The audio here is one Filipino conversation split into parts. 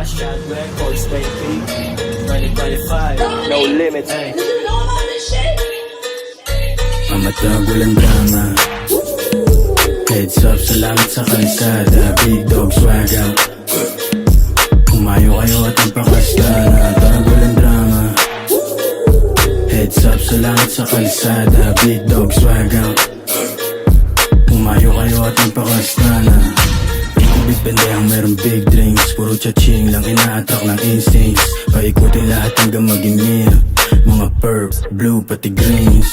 Shot records, baby. 2025, no limits. Hey. Amatagulang drama. Heads up, salamat sa kalsada. Big dog swag out. Umayo kayo at magpakasta na tagulang drama. Heads up, salamat sa kalsada. Big dog swag out. Umayo kayo at magpakasta na. Big pendehang meron big drinks. Puro cha-ching lang ina-attract ng instincts. Paikutin lahat hanggang maging meal. Mga perp, blue pati greens.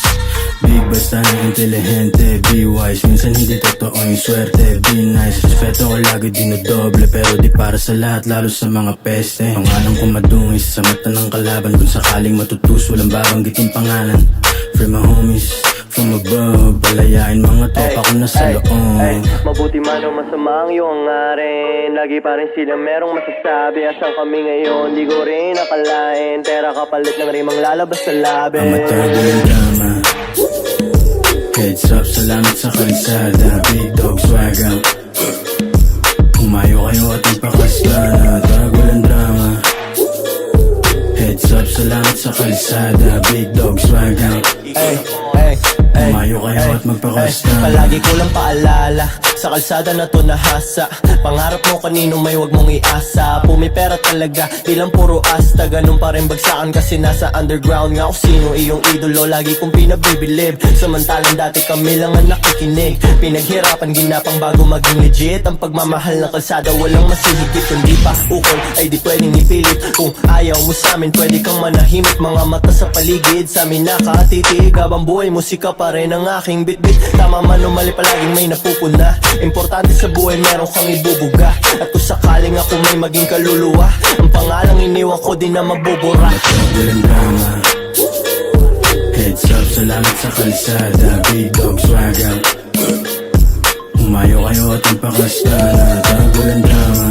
Big basta ng intelihente, be wise. Minsan hindi totoo yung swerte, be nice. Respeto ko lagi dinodoble, pero di para sa lahat, lalo sa mga peste. Pangalan ko madungis sa mata ng kalaban. Kung sakaling matutus, walang babanggit yung pangalan. Free my homies from above, palayain mga tropa ko na sa loob. Mabuti man o masama ang iyong hangarin, lagi pa rin sila merong masasabi. Asan kami ngayon, di ko rin nakalain. Pera kapalit ng rimang lalabas sa labi. Amatagulang drama. Heads up, salamat sa kalsada. Big dog swag out. Umayo kayo at magpakasta na tagulang drama. Heads up, salamat sa kalsada. Big dog swag out. Umayo kayo at magpakasta. Palagi ko lang paalala, sa kalsada na to nahasa. Pangarap mo kanino may wag mong iasa. Pumipera talaga, di lang puro asta. Ganun pa rin bagsakan kasi nasa underground nga. Kung sino iyong idolo, lagi kong pinabibilib. Samantalang dati kami lang ang nakikinig. Pinaghirapan ginapang bago maging legit. Ang pagmamahal ng kalsada walang masihigit. Kung di pa ukol ay di pwedeng ipilit. Kung ayaw mo samin pwede kang manahimik. Mga mata sa paligid sa amin nakatitig. Habang buhay musika pa rin ang aking bitbit. Tama man o mali palaging may napupuna. Importante sa buhay meron kang ibubuga. At kung sakaling ako may maging kaluluwa, ang pangalang iniwan ko din na mabubura. Amatagulang drama. Heads up, salamat sa kalsada. Big dog swag out. Umayo kayo at magpakasta na tagulang drama.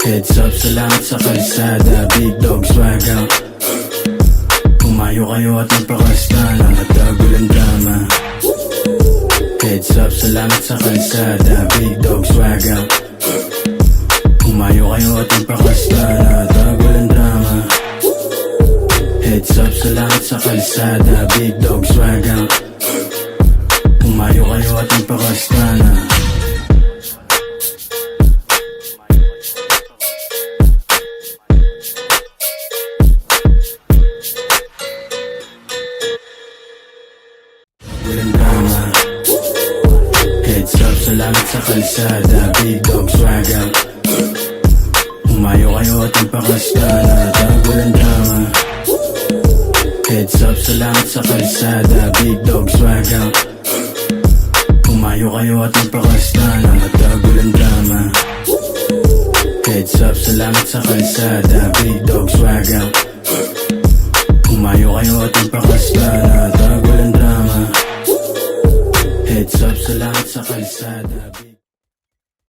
Heads up, salamat sa kalsada. Big dog swag out. Umayo kayo at magpakasta na tagulang drama. Heads up, salamat sa kalsada. Big dog swag out. Umayo kayo at magpakasta na tagulang drama. Heads up, salamat sa kalsada. Big dog swag out. Umayo kayo at magpakasta na. Walang drama. Heads up, salamat sa kalsada. Big dog swag out. Umayo kayo at magpakasta na tagulang drama. Heads up, salamat sa kalsada. Big dog swag out. Umayo kayo at magpakasta na tagulang drama. Heads up, salamat sa kalsada. Big dog swag out. Umayo kayo at magpakasta na tagulang drama. Heads up, salamat sa kalsada.